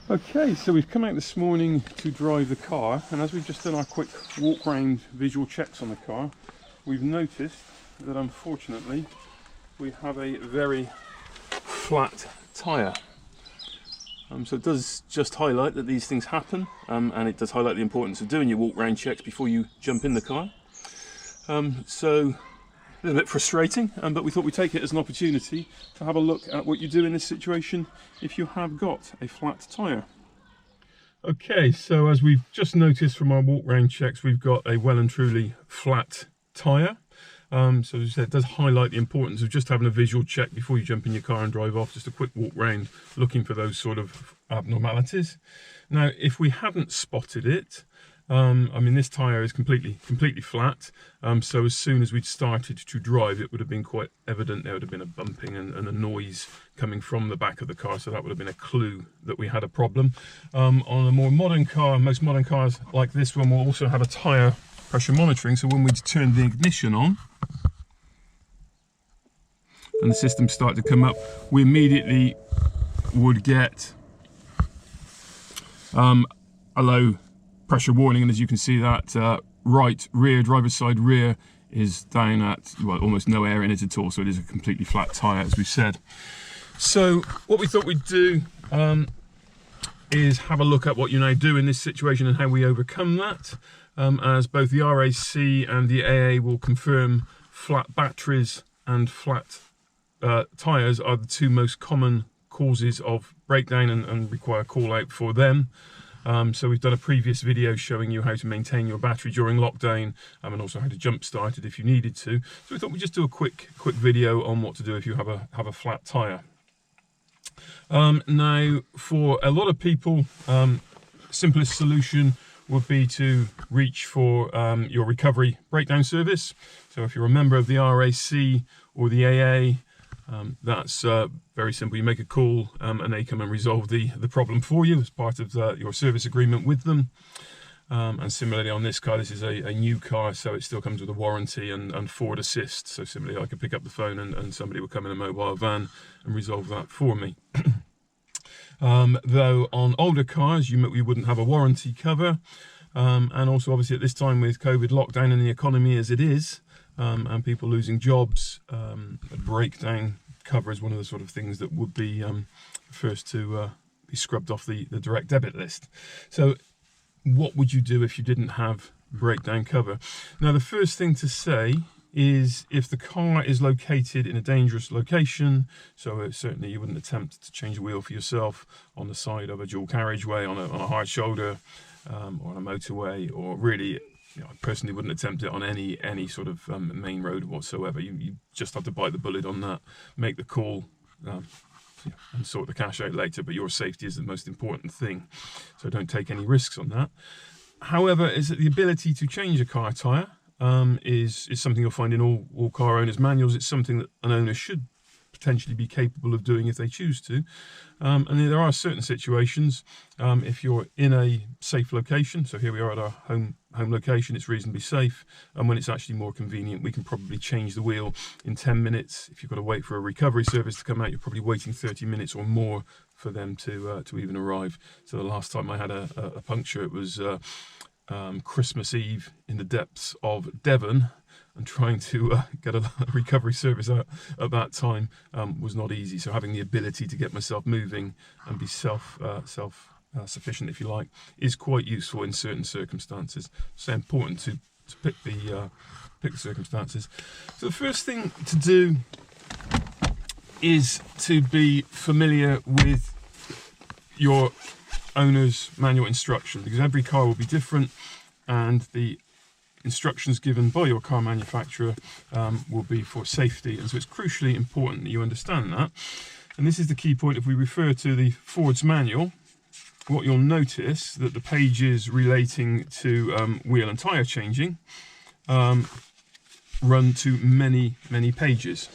Okay, so we've come out this morning to drive the car, and as we've just done our quick walk round visual checks on the car, we've noticed that unfortunately we have a very flat tyre. So it does just highlight that these things happen, and it does highlight the importance of doing your walk round checks before you jump in the car. So a little bit frustrating, but we thought we'd take it as an opportunity to have a look at what you do in this situation if you have got a flat tyre. Okay, so as we've just noticed from our walk round checks, we've got a well and truly flat tyre. So as I said, it does highlight the importance of just having a visual check before you jump in your car and drive off, just a quick walk round looking for those sort of abnormalities. Now, if we hadn't spotted it, I mean, this tyre is completely flat, so as soon as we'd started to drive, it would have been quite evident. There would have been a bumping and a noise coming from the back of the car, so that would have been a clue that we had a problem. On a more modern car, most modern cars like this one will also have a tyre pressure monitoring, so when we turn the ignition on and the system started to come up, we immediately would get a low pressure warning, and as you can see, that right rear, driver's side rear, is down at, well, almost no air in it at all, so it is a completely flat tyre, as we said. So what we thought we'd do is have a look at what you now do in this situation and how we overcome that, as both the RAC and the AA will confirm flat batteries and flat tyres are the two most common causes of breakdown and require call out for them. So we've done a previous video showing you how to maintain your battery during lockdown, and also how to jump start it if you needed to. So we thought we'd just do a quick video on what to do if you have a flat tyre. Now, for a lot of people, simplest solution would be to reach for your recovery breakdown service. So if you're a member of the RAC or the AA, that's very simple. You make a call and they come and resolve the problem for you as part of your service agreement with them. And similarly on this car, this is a new car, so it still comes with a warranty and forward assist. So similarly, I could pick up the phone and somebody will come in a mobile van and resolve that for me. Though on older cars, you wouldn't have a warranty cover. And also obviously at this time with COVID lockdown and the economy as it is, and people losing jobs, a breakdown cover is one of the sort of things that would be first to be scrubbed off the direct debit list. So what would you do if you didn't have breakdown cover? Now, the first thing to say is if the car is located in a dangerous location, so certainly you wouldn't attempt to change a wheel for yourself on the side of a dual carriageway, on a hard shoulder, or on a motorway, or really, I personally wouldn't attempt it on any sort of main road whatsoever. You just have to bite the bullet on that, make the call, and sort the cash out later, but your safety is the most important thing, so don't take any risks on that. However, is that the ability to change a car tyre is something you'll find in all car owners' manuals. It's something that an owner should potentially be capable of doing if they choose to, and there are certain situations, if you're in a safe location, so here we are at our home location, it's reasonably safe, and when it's actually more convenient, we can probably change the wheel in 10 minutes. If you've got to wait for a recovery service to come out, you're probably waiting 30 minutes or more for them to even arrive. So the last time I had a puncture, it was Christmas Eve in the depths of Devon, and trying to get a recovery service out at that time was not easy. So having the ability to get myself moving and be self-sufficient, if you like, is quite useful in certain circumstances. So important to pick the circumstances. So the first thing to do is to be familiar with your owner's manual instruction, because every car will be different, and the instructions given by your car manufacturer will be for safety, and so it's crucially important that you understand that. And this is the key point. If we refer to the Ford's manual, what you'll notice that the pages relating to wheel and tyre changing run to many pages.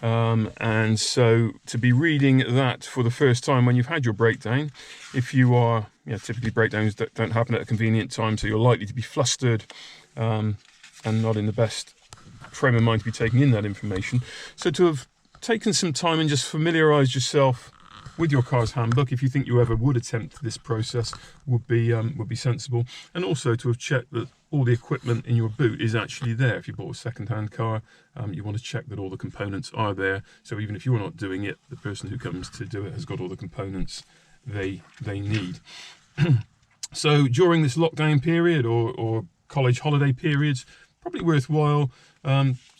And so to be reading that for the first time when you've had your breakdown, if you are, typically breakdowns don't happen at a convenient time, so you're likely to be flustered and not in the best frame of mind to be taking in that information. So to have taken some time and just familiarised yourself with your car's handbook, if you think you ever would attempt this process, would be sensible. And also to have checked that all the equipment in your boot is actually there. If you bought a second-hand car, you want to check that all the components are there. So even if you're not doing it, the person who comes to do it has got all the components they need. So during this lockdown period or college holiday periods, probably worthwhile,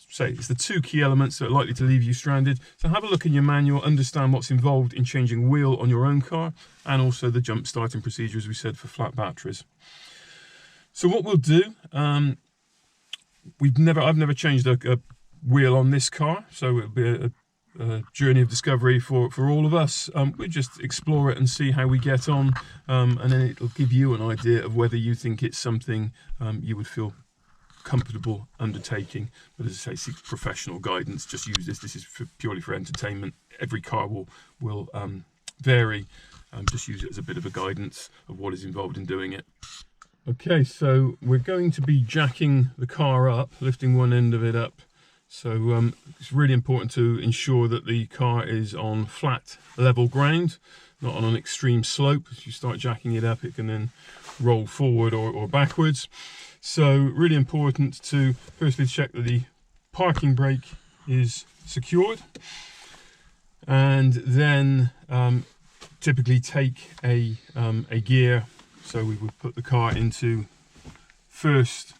say it's the two key elements that are likely to leave you stranded. So have a look in your manual, understand what's involved in changing wheel on your own car, and also the jump starting procedure, as we said, for flat batteries. So what we'll do, I've never changed a wheel on this car, so it'll be a journey of discovery for all of us. We'll just explore it and see how we get on, and then it'll give you an idea of whether you think it's something you would feel comfortable undertaking. But as I say, seek professional guidance. Just use this. This is purely for entertainment. Every car will vary. Just use it as a bit of a guidance of what is involved in doing it. Okay, so we're going to be jacking the car up, lifting one end of it up. So it's really important to ensure that the car is on flat, level ground, not on an extreme slope. As you start jacking it up, it can then roll forward or backwards. So really important to firstly check that the parking brake is secured, and then typically take a gear. So we would put the car into first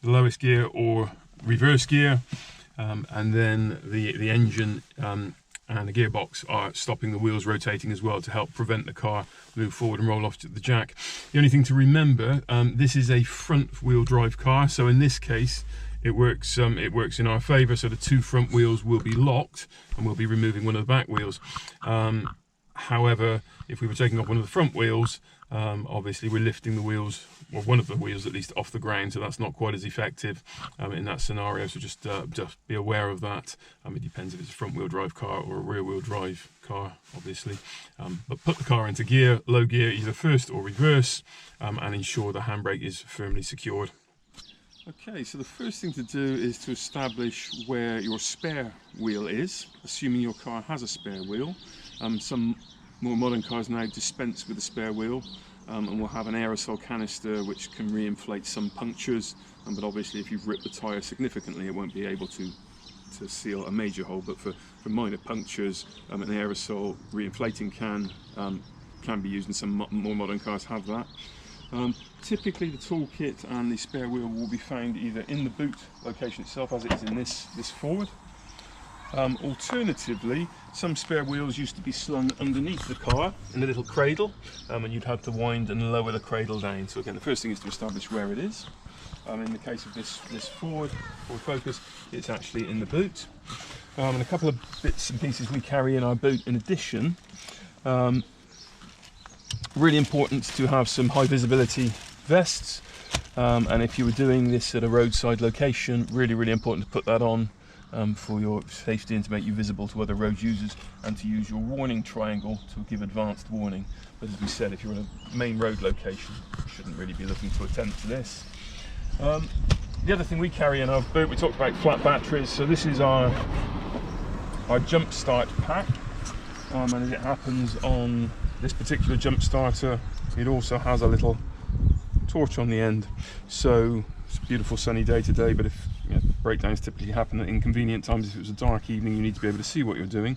the lowest gear or reverse gear, and then the engine and the gearbox are stopping the wheels rotating as well to help prevent the car move forward and roll off to the jack. The only thing to remember, this is a front wheel drive car, so in this case it works in our favour. So the two front wheels will be locked and we'll be removing one of the back wheels. However, if we were taking off one of the front wheels, obviously we're lifting the wheels, or one of the wheels at least, off the ground, so that's not quite as effective in that scenario. So just be aware of that. It depends if it's a front wheel drive car or a rear wheel drive car, obviously. But put the car into gear, low gear, either first or reverse, and ensure the handbrake is firmly secured. Okay, so the first thing to do is to establish where your spare wheel is, assuming your car has a spare wheel. Some more modern cars now dispense with a spare wheel, and will have an aerosol canister which can re-inflate some punctures, but obviously if you've ripped the tyre significantly it won't be able to seal a major hole. But for minor punctures, an aerosol re-inflating can be used, and some more modern cars have that. Typically the toolkit and the spare wheel will be found either in the boot location itself, as it is in this forward. Alternatively, some spare wheels used to be slung underneath the car in a little cradle, and you'd have to wind and lower the cradle down. So again, the first thing is to establish where it is. In the case of this Ford Focus, it's actually in the boot. And a couple of bits and pieces we carry in our boot in addition. Really important to have some high visibility vests, and if you were doing this at a roadside location, really important to put that on for your safety and to make you visible to other road users, and to use your warning triangle to give advanced warning. But as we said, if you're in a main road location, you shouldn't really be looking to attempt this. The other thing we carry in our boot, we talked about flat batteries, so this is our jump start pack, and as it happens on this particular jump starter, it also has a little torch on the end. So it's a beautiful sunny day today, but if breakdowns typically happen at inconvenient times, if it was a dark evening, you need to be able to see what you're doing.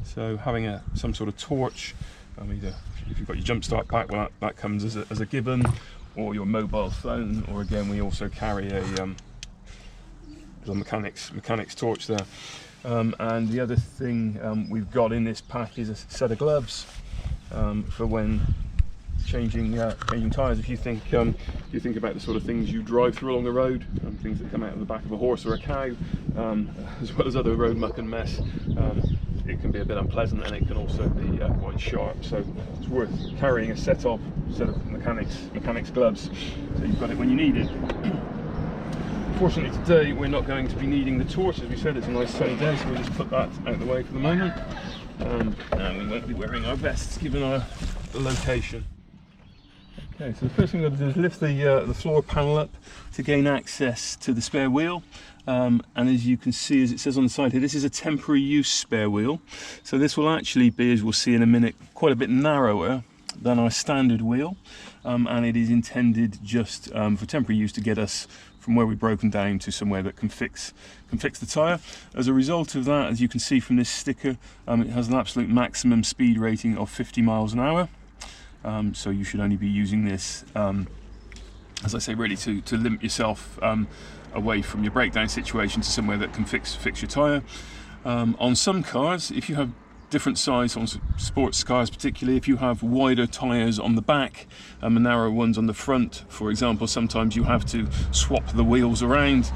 So having some sort of torch, either if you've got your jump start pack, well, that comes as a given, or your mobile phone, or again we also carry a little mechanics torch there. And the other thing we've got in this pack is a set of gloves for when changing tyres. If you think about the sort of things you drive through along the road, things that come out of the back of a horse or a cow, as well as other road muck and mess, it can be a bit unpleasant, and it can also be quite sharp. So it's worth carrying a set of mechanics gloves, so you've got it when you need it. Fortunately today we're not going to be needing the torch. As we said, it's a nice sunny day, so we'll just put that out of the way for the moment, and we won't be wearing our vests given the location. Okay, so the first thing we've got to do is lift the floor panel up to gain access to the spare wheel. And as you can see, as it says on the side here, this is a temporary use spare wheel. So this will actually be, as we'll see in a minute, quite a bit narrower than our standard wheel. And it is intended just for temporary use to get us from where we've broken down to somewhere that can fix the tyre. As a result of that, as you can see from this sticker, it has an absolute maximum speed rating of 50 miles an hour. So you should only be using this, as I say, really to limit yourself away from your breakdown situation to somewhere that can fix your tyre. On some cars, if you have different size, on sports cars particularly, if you have wider tyres on the back and narrower ones on the front, for example, sometimes you have to swap the wheels around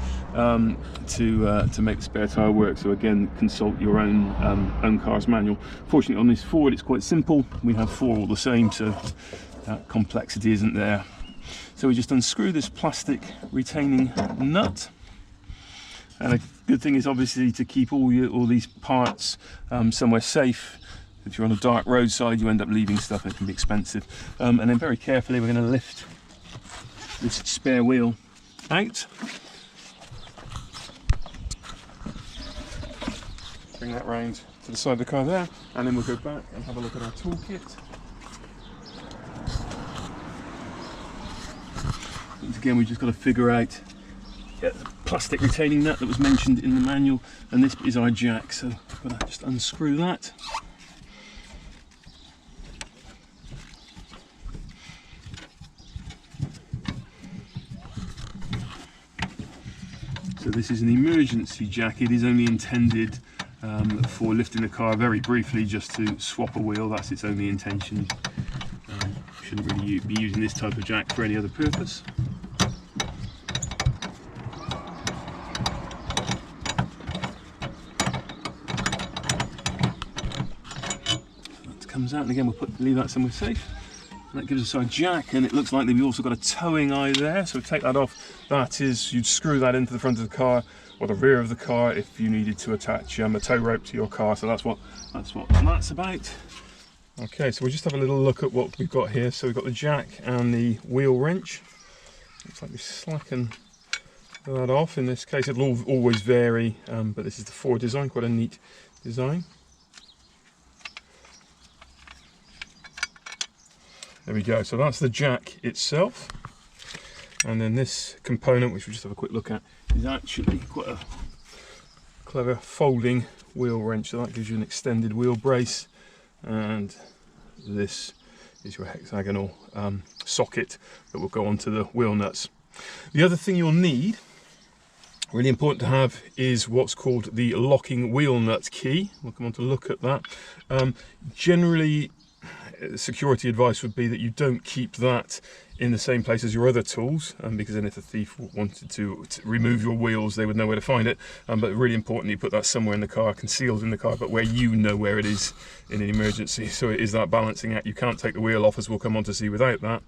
to make the spare tyre work. So again, consult your own car's manual. Fortunately on this Ford it's quite simple, we have 4 all the same, so that complexity isn't there. So we just unscrew this plastic retaining nut. And a good thing is obviously to keep all these parts somewhere safe. If you're on a dark roadside, you end up leaving stuff, it can be expensive. And then very carefully we're going to lift this spare wheel out. Bring that round to the side of the car there, and then we'll go back and have a look at our toolkit. Once again, we've just got to figure out the plastic retaining nut that was mentioned in the manual, and this is our jack, so I've got to just unscrew that. So this is an emergency jack. It is only intended for lifting the car very briefly, just to swap a wheel. That's its only intention. Shouldn't really be using this type of jack for any other purpose. Comes out, and again we'll leave that somewhere safe. And that gives us our jack, and it looks like we've also got a towing eye there, so take that off. That is, you'd screw that into the front of the car or the rear of the car if you needed to attach a tow rope to your car. So that's what that's about. Okay, so we'll just have a little look at what we've got here. So we've got the jack and the wheel wrench. Looks like we slacken that off. In this case it'll always vary, but this is the Ford design, quite a neat design. There we go, so that's the jack itself. And then this component, which we'll just have a quick look at, is actually quite a clever folding wheel wrench. So that gives you an extended wheel brace, and this is your hexagonal socket that will go onto the wheel nuts. The other thing you'll need, really important to have, is what's called the locking wheel nut key. We'll come on to look at that. Generally, security advice would be that you don't keep that in the same place as your other tools, because then if a thief wanted to remove your wheels, they would know where to find it. But really importantly, put that somewhere in the car, concealed in the car, but where you know where it is in an emergency. So it is that balancing act. You can't take the wheel off, as we'll come on to see, without that.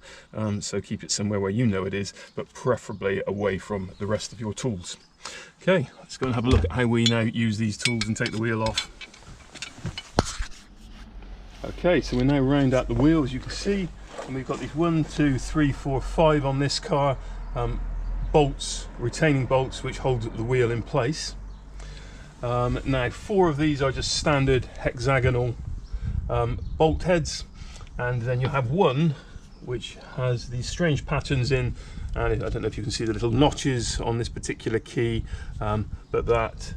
So keep it somewhere where you know it is, but preferably away from the rest of your tools. Okay, let's go and have a look at how we now use these tools and take the wheel off. Okay, so we're now round at the wheel, as you can see, and we've got these 1, 2, 3, 4, 5 on this car, bolts, retaining bolts, which hold the wheel in place. Now 4 of these are just standard hexagonal bolt heads, and then you have one which has these strange patterns in, and I don't know if you can see the little notches on this particular key, but that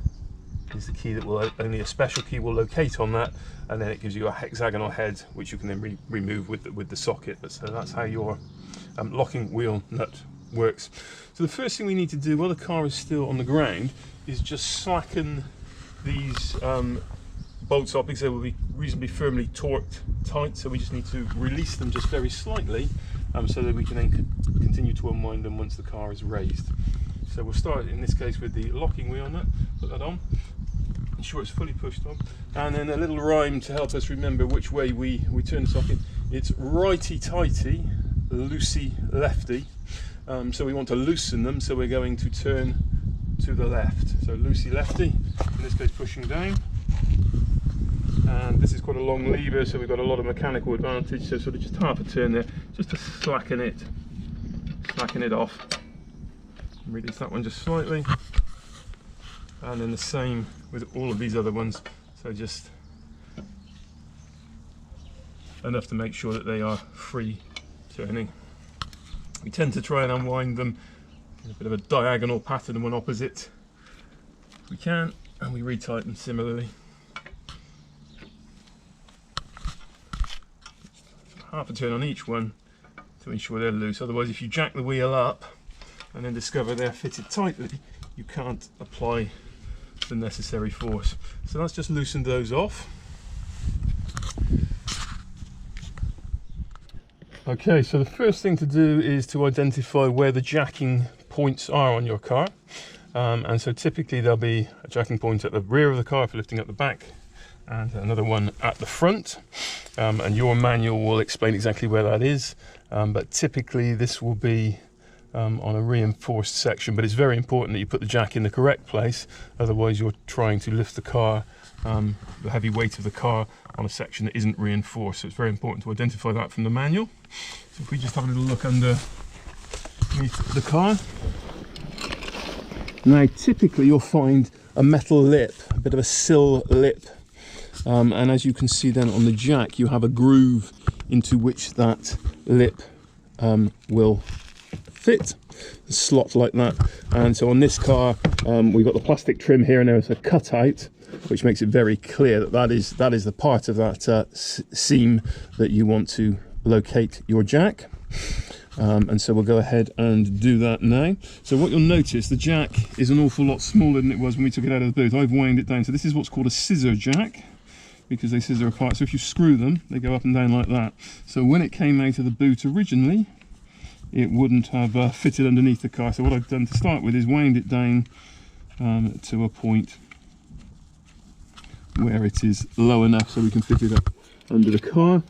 is the key that will, only a special key will locate on that, and then it gives you a hexagonal head which you can then remove with the socket. But so that's how your locking wheel nut works. So the first thing we need to do while the car is still on the ground is just slacken these bolts off, because they will be reasonably firmly torqued tight. So we just need to release them just very slightly, so that we can then continue to unwind them once the car is raised. So we'll start in this case with the locking wheel nut. Put that on, ensure it's fully pushed on, and then a little rhyme to help us remember which way we turn the socket. It's righty tighty, loosey lefty. So we want to loosen them, so we're going to turn to the left. So loosey lefty, in this case pushing down. And this is quite a long lever, so we've got a lot of mechanical advantage, so sort of just half a turn there just to slacken it off. Release that one just slightly, and then the same with all of these other ones. So just enough to make sure that they are free turning. We tend to try and unwind them in a bit of a diagonal pattern, one opposite if we can, and we retighten them similarly. Half a turn on each one to ensure they're loose. Otherwise, if you jack the wheel up and then discover they're fitted tightly, you can't apply the necessary force. So that's just loosened those off. Okay, so the first thing to do is to identify where the jacking points are on your car. And so typically there'll be a jacking point at the rear of the car for lifting up the back, and another one at the front. And your manual will explain exactly where that is. But typically this will be on a reinforced section, but it's very important that you put the jack in the correct place. Otherwise you're trying to lift the car, the heavy weight of the car, on a section that isn't reinforced. So it's very important to identify that from the manual. So if we just have a little look underneath the car. Now typically you'll find a metal lip, a bit of a sill lip, and as you can see then on the jack you have a groove into which that lip will fit, a slot like that. And so on this car we've got the plastic trim here, and there's a cutout which makes it very clear that that is the part of that seam that you want to locate your jack. And so we'll go ahead and do that now. So what you'll notice, the jack is an awful lot smaller than it was when we took it out of the boot. I've wound it down. So this is what's called a scissor jack, because they scissor apart. So if you screw them, they go up and down like that. So when it came out of the boot originally, it wouldn't have fitted underneath the car. So what I've done to start with is wound it down to a point where it is low enough so we can fit it up under the car.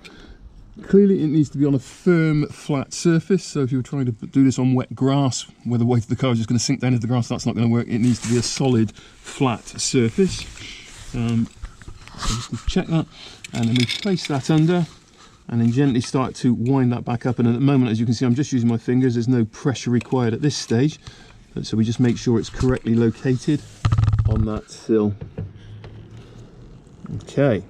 Clearly it needs to be on a firm flat surface, so if you were trying to do this on wet grass where the weight of the car is just going to sink down into the grass, that's not going to work. It needs to be a solid flat surface. So just check that, and then we place that under and then gently start to wind that back up. And at the moment, as you can see, I'm just using my fingers. There's no pressure required at this stage, so we just make sure it's correctly located on that sill. Okay,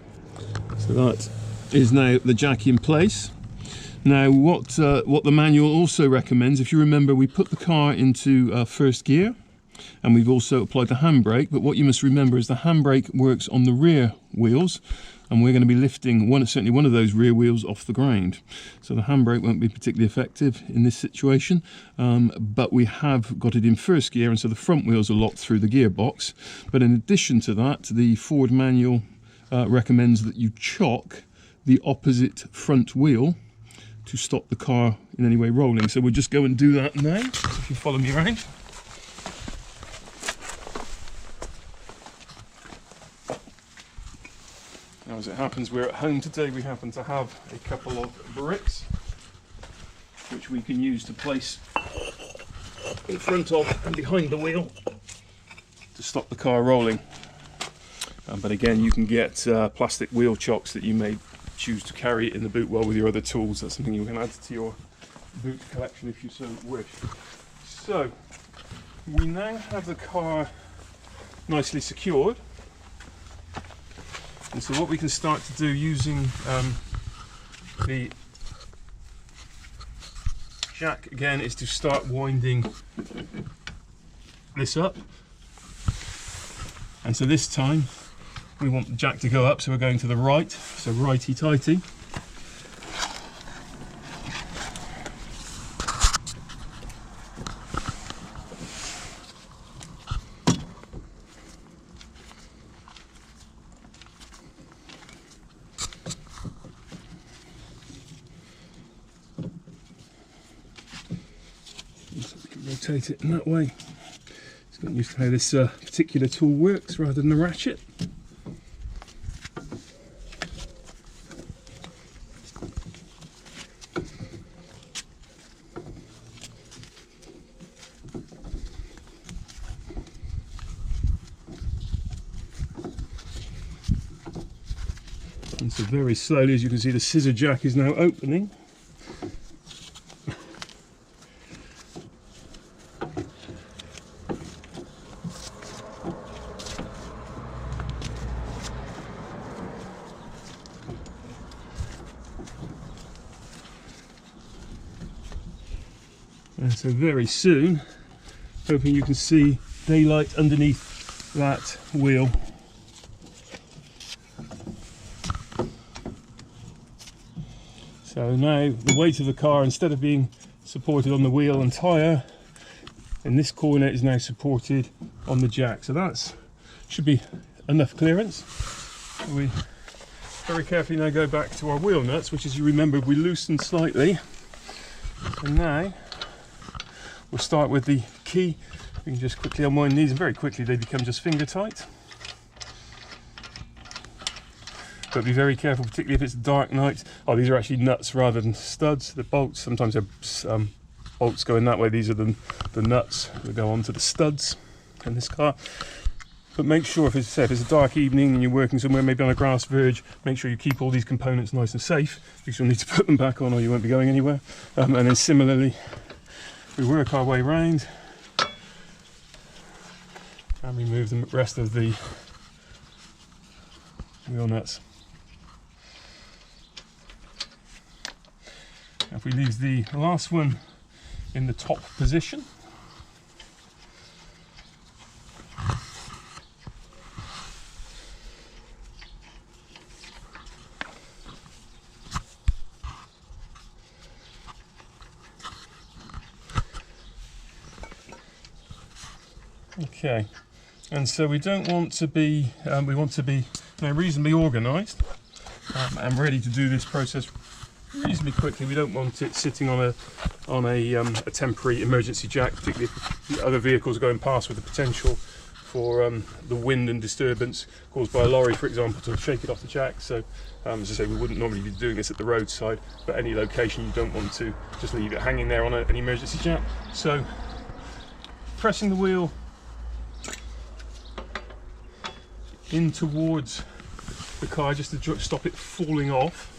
so that is now the jack in place. Now what the manual also recommends, if you remember, we put the car into first gear, and we've also applied the handbrake, but what you must remember is the handbrake works on the rear wheels, and we're going to be lifting certainly one of those rear wheels off the ground. So the handbrake won't be particularly effective in this situation, but we have got it in first gear, and so the front wheels are locked through the gearbox. But in addition to that, the Ford manual recommends that you chock the opposite front wheel to stop the car in any way rolling. So we'll just go and do that now, if you follow me around. Now, as it happens, we're at home today. We happen to have a couple of bricks which we can use to place in front of and behind the wheel to stop the car rolling. But again, you can get plastic wheel chocks that you may choose to carry in the boot well with your other tools. That's something you can add to your boot collection if you so wish. So we now have the car nicely secured, and so what we can start to do using the jack again is to start winding this up. And so this time we want the jack to go up, so we're going to the right, so righty-tighty. So we can rotate it in that way. Just getting used to how this particular tool works rather than the ratchet. And so very slowly, as you can see, the scissor jack is now opening. And so very soon, hoping you can see daylight underneath that wheel. So now the weight of the car, instead of being supported on the wheel and tyre, in this corner is now supported on the jack. So that should be enough clearance. We very carefully now go back to our wheel nuts, which, as you remember, we loosened slightly. And now we'll start with the key. We can just quickly unwind these, and very quickly they become just finger tight. But be very careful, particularly if it's dark night. Oh, these are actually nuts rather than studs. The bolts, sometimes they're bolts going that way. These are the nuts that go onto the studs in this car. But make sure, if it's a dark evening and you're working somewhere, maybe on a grass verge, make sure you keep all these components nice and safe, because you'll need to put them back on or you won't be going anywhere. And then similarly, we work our way round and remove the rest of the wheel nuts. If we leave the last one in the top position, okay, and so we don't want to be, we want to be reasonably organised and ready to do this process reasonably quickly. We don't want it sitting on a temporary emergency jack, particularly if the other vehicles going past, with the potential for the wind and disturbance caused by a lorry, for example, to shake it off the jack. So as I say, we wouldn't normally be doing this at the roadside, but any location you don't want to just leave it hanging there on an emergency jack. So pressing the wheel in towards the car just to stop it falling off.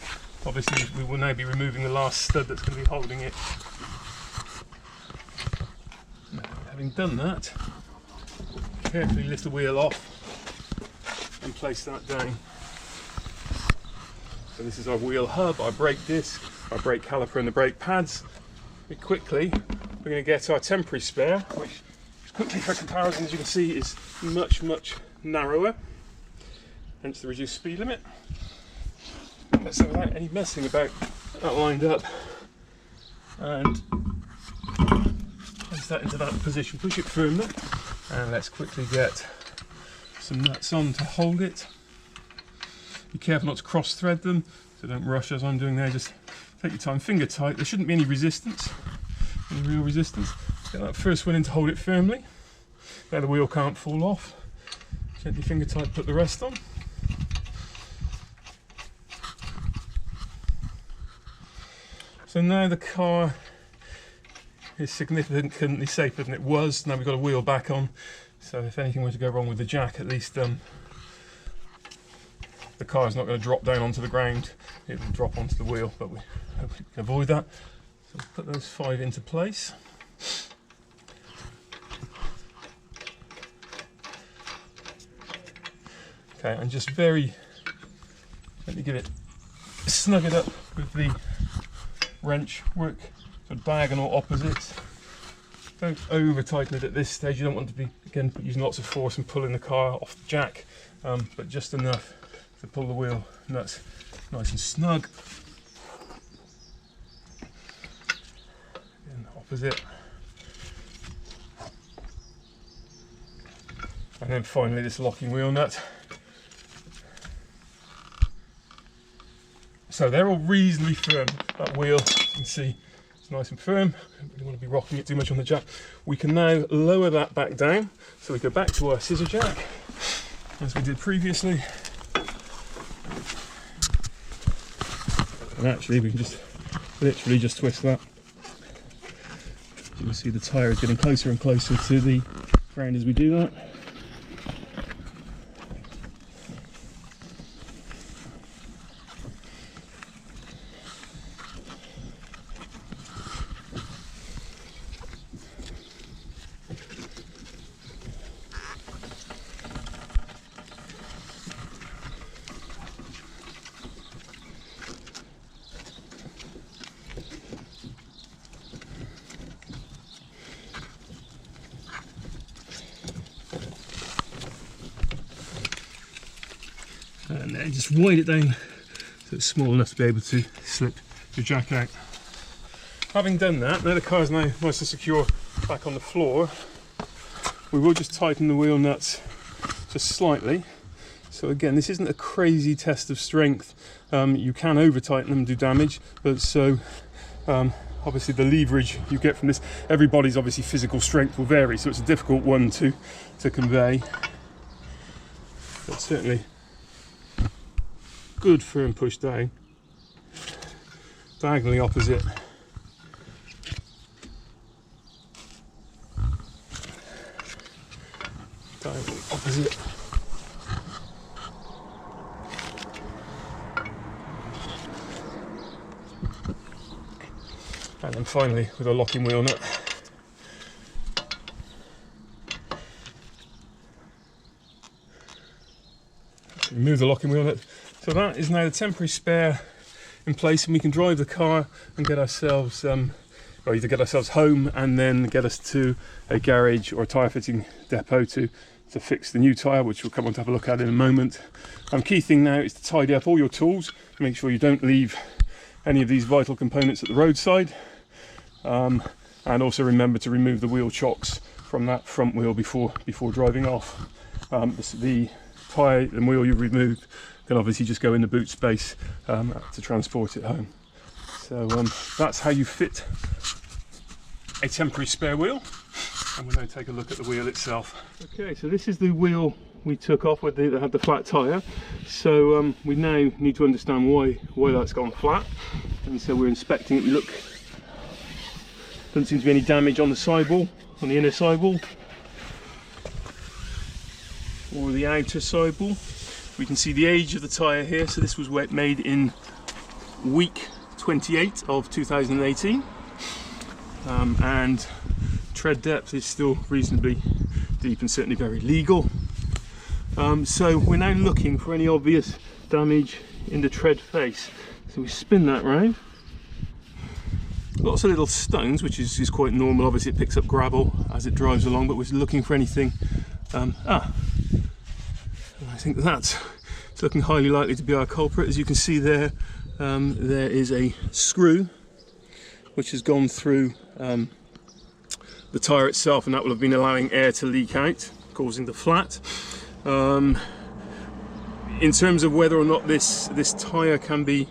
Obviously we will now be removing the last stud that's going to be holding it. Having done that, carefully lift the wheel off and place that down. So this is our wheel hub, our brake disc, our brake caliper and the brake pads. Very quickly we're going to get our temporary spare, which quickly for comparison, as you can see, is much narrower, hence the reduced speed limit. So without any messing about, that lined up, and place that into that position, push it firmly, and let's quickly get some nuts on to hold it. Be careful not to cross thread them, so don't rush as I'm doing there, just take your time, finger tight. There shouldn't be any resistance, any real resistance. Get that first one in to hold it firmly, now the wheel can't fall off. Gently finger tight, put the rest on. So now the car is significantly safer than it was. Now we've got a wheel back on, so if anything were to go wrong with the jack, at least the car is not going to drop down onto the ground. It will drop onto the wheel, but we hopefully can avoid that. So let's put those 5 into place. Okay, and just let me snug it up with the wrench, work sort of diagonal opposites. Don't over tighten it at this stage. You don't want to be, again, using lots of force and pulling the car off the jack, but just enough to pull the wheel nuts nice and snug. Again, opposite. And then finally this locking wheel nut. So they're all reasonably firm. That wheel, you can see, it's nice and firm. Don't really want to be rocking it too much on the jack. We can now lower that back down. So we go back to our scissor jack, as we did previously. And actually we can just literally just twist that. You can see the tyre is getting closer and closer to the ground as we do that. and then just wind it down so it's small enough to be able to slip your jack out. Having done that, now the car is now nice and secure back on the floor, we will just tighten the wheel nuts just slightly. So again, this isn't a crazy test of strength. You can over tighten them and do damage, but so obviously the leverage you get from this, everybody's obviously physical strength will vary, so it's a difficult one to convey, but certainly good firm push down. Diagonally opposite. Diagonally opposite. And then finally with a locking wheel nut. Remove the locking wheel nut. So that is now the temporary spare in place, and we can drive the car and get ourselves, or either get ourselves home and then get us to a garage or a tyre fitting depot to fix the new tyre, which we'll come on to have a look at in a moment. Key thing now is to tidy up all your tools, make sure you don't leave any of these vital components at the roadside, and also remember to remove the wheel chocks from that front wheel before driving off. The tyre and wheel you've removed can obviously just go in the boot space to transport it home. So that's how you fit a temporary spare wheel, and we'll now take a look at the wheel itself. Okay, so this is the wheel we took off with that had the flat tyre. So we now need to understand why that's gone flat, and so we're inspecting it. We look, doesn't seem to be any damage on the sidewall, on the inner sidewall or the outer sidewall. We can see the age of the tyre here, so this was made in week 28 of 2018, and tread depth is still reasonably deep and certainly very legal. So we're now looking for any obvious damage in the tread face. So we spin that round. Lots of little stones, which is quite normal. Obviously it picks up gravel as it drives along, but we're looking for anything. I think it's looking highly likely to be our culprit. As you can see there, there is a screw which has gone through the tyre itself, and that will have been allowing air to leak out, causing the flat. In terms of whether or not this tyre can be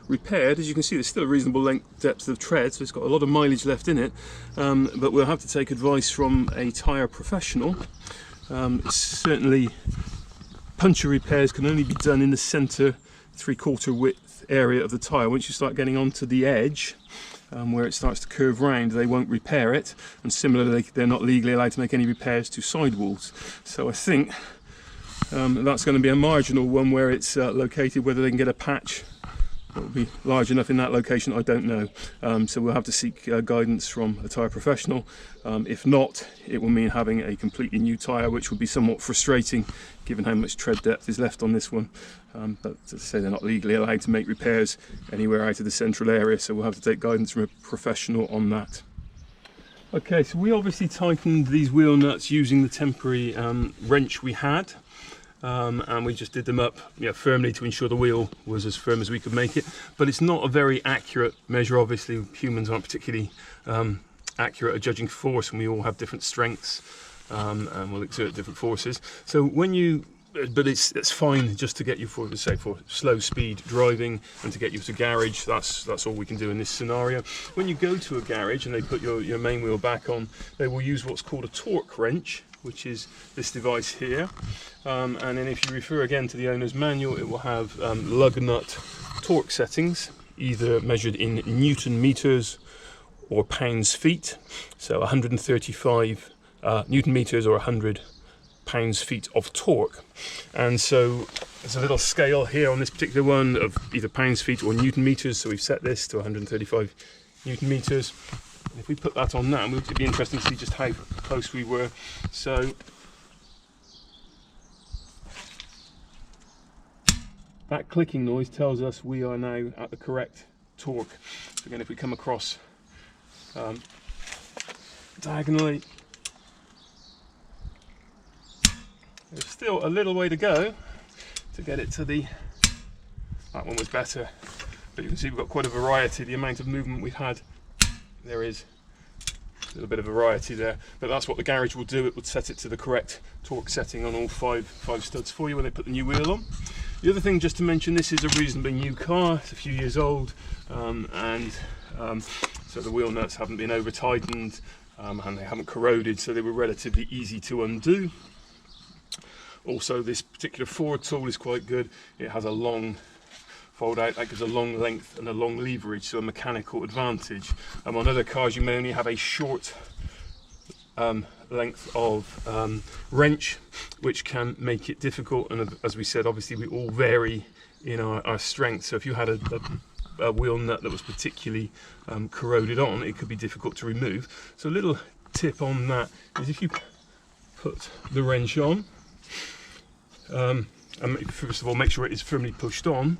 repaired, as you can see there's still a reasonable depth of tread, so it's got a lot of mileage left in it, but we'll have to take advice from a tyre professional. Certainly puncture repairs can only be done in the centre 3/4 width area of the tyre. Once you start getting onto the edge, where it starts to curve round, they won't repair it, and similarly they're not legally allowed to make any repairs to sidewalls. So I think that's going to be a marginal one where it's located. Whether they can get a patch that will be large enough in that location, I don't know. So we'll have to seek guidance from a tyre professional. If not, it will mean having a completely new tyre, which will be somewhat frustrating given how much tread depth is left on this one. But as I say, they're not legally allowed to make repairs anywhere out of the central area, so we'll have to take guidance from a professional on that. Okay, so we obviously tightened these wheel nuts using the temporary wrench we had. And we just did them up firmly to ensure the wheel was as firm as we could make it. But it's not a very accurate measure. Obviously humans aren't particularly accurate at judging force, and we all have different strengths and will exert different forces. So when you, but it's fine just to get you for slow speed driving and to get you to garage. That's all we can do in this scenario. When you go to a garage and they put your main wheel back on, they will use what's called a torque wrench, which is this device here, and then if you refer again to the owner's manual, it will have lug nut torque settings, either measured in Newton meters or pounds feet, so 135 Newton meters or 100 pounds feet of torque. And so there's a little scale here on this particular one of either pounds feet or Newton meters, so we've set this to 135 Newton meters. If we put that on now, it would be interesting to see just how close we were. So that clicking noise tells us we are now at the correct torque. So again, if we come across diagonally, there's still a little way to go to get it to the, that one was better, but you can see we've got quite a variety. The amount of movement we've had, there is a little bit of variety there, but that's what the garage will do. It would set it to the correct torque setting on all five studs for you when they put the new wheel on. The other thing just to mention, this is a reasonably new car. It's a few years old, so the wheel nuts haven't been over tightened and they haven't corroded, so they were relatively easy to undo. Also, this particular forward tool is quite good. It has a long fold out, that gives a long length and a long leverage, so a mechanical advantage. On other cars you may only have a short length of wrench, which can make it difficult, and as we said, obviously we all vary in our strength, so if you had a wheel nut that was particularly corroded on, it could be difficult to remove. So a little tip on that is, if you put the wrench on, and first of all make sure it is firmly pushed on,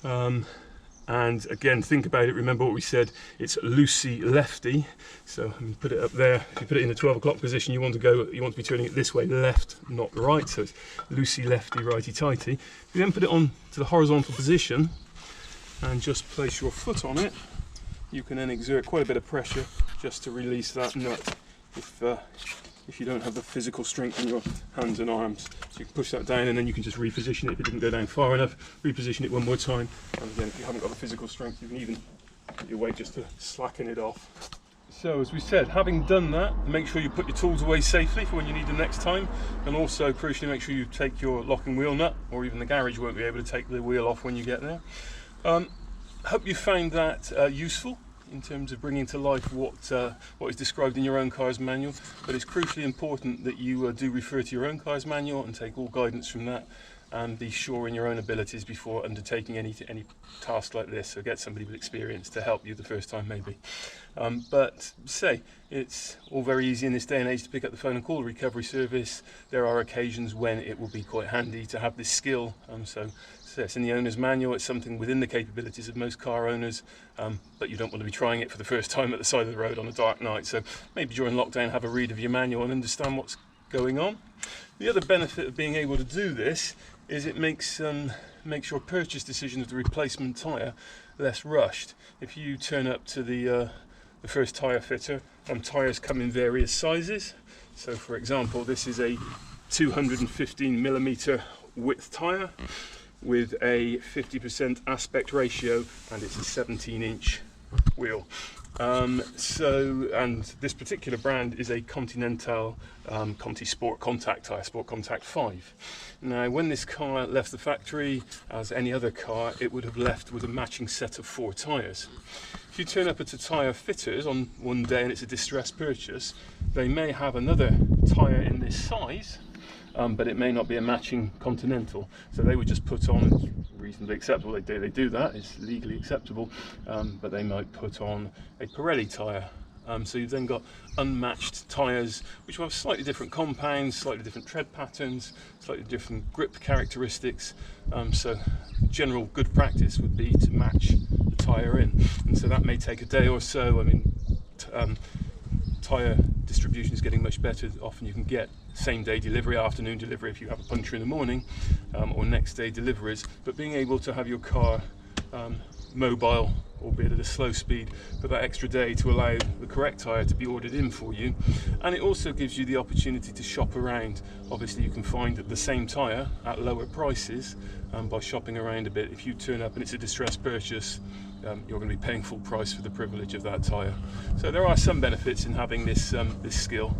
and again think about it, remember what we said, it's loosey lefty, so put it up there. If you put it in the 12 o'clock position, you want to be turning it this way, left, not right, so it's loosey lefty, righty tighty. If you then put it on to the horizontal position and just place your foot on it, you can then exert quite a bit of pressure just to release that nut if you don't have the physical strength in your hands and arms. So you can push that down, and then you can just reposition it if it didn't go down far enough. Reposition it one more time, and again, if you haven't got the physical strength, you can even put your weight just to slacken it off. So as we said, having done that, make sure you put your tools away safely for when you need them next time, and also crucially make sure you take your locking wheel nut, or even the garage won't be able to take the wheel off when you get there. Hope you found that useful in terms of bringing to life what is described in your own car's manual, but it's crucially important that you do refer to your own car's manual and take all guidance from that, and be sure in your own abilities before undertaking any task like this. So get somebody with experience to help you the first time maybe. But say, it's all very easy in this day and age to pick up the phone and call a recovery service. There are occasions when it will be quite handy to have this skill. So it's in the owner's manual, it's something within the capabilities of most car owners, but you don't want to be trying it for the first time at the side of the road on a dark night. So maybe during lockdown have a read of your manual and understand what's going on. The other benefit of being able to do this is it makes your purchase decision of the replacement tyre less rushed. If you turn up to the first tyre fitter, tyres come in various sizes. So for example, this is a 215mm width tyre with a 50% aspect ratio, and it's a 17-inch wheel. And this particular brand is a Continental Conti Sport Contact tyre, Sport Contact 5. Now, when this car left the factory, as any other car, it would have left with a matching set of 4 tyres. If you turn up at a tyre fitters on one day and it's a distressed purchase, they may have another tyre in this size, but it may not be a matching Continental, so they would just put on, it's reasonably acceptable, they do that, it's legally acceptable, but they might put on a Pirelli tyre. So you've then got unmatched tyres which will have slightly different compounds, slightly different tread patterns, slightly different grip characteristics, so general good practice would be to match the tyre in, and so that may take a day or so. I mean, tyre distribution is getting much better. Often you can get same day delivery, afternoon delivery if you have a puncture in the morning, or next day deliveries, but being able to have your car mobile, albeit at a slow speed, for that extra day to allow the correct tyre to be ordered in for you. And it also gives you the opportunity to shop around. Obviously you can find the same tyre at lower prices by shopping around a bit. If you turn up and it's a distressed purchase, you're going to be paying full price for the privilege of that tyre. So there are some benefits in having this skill.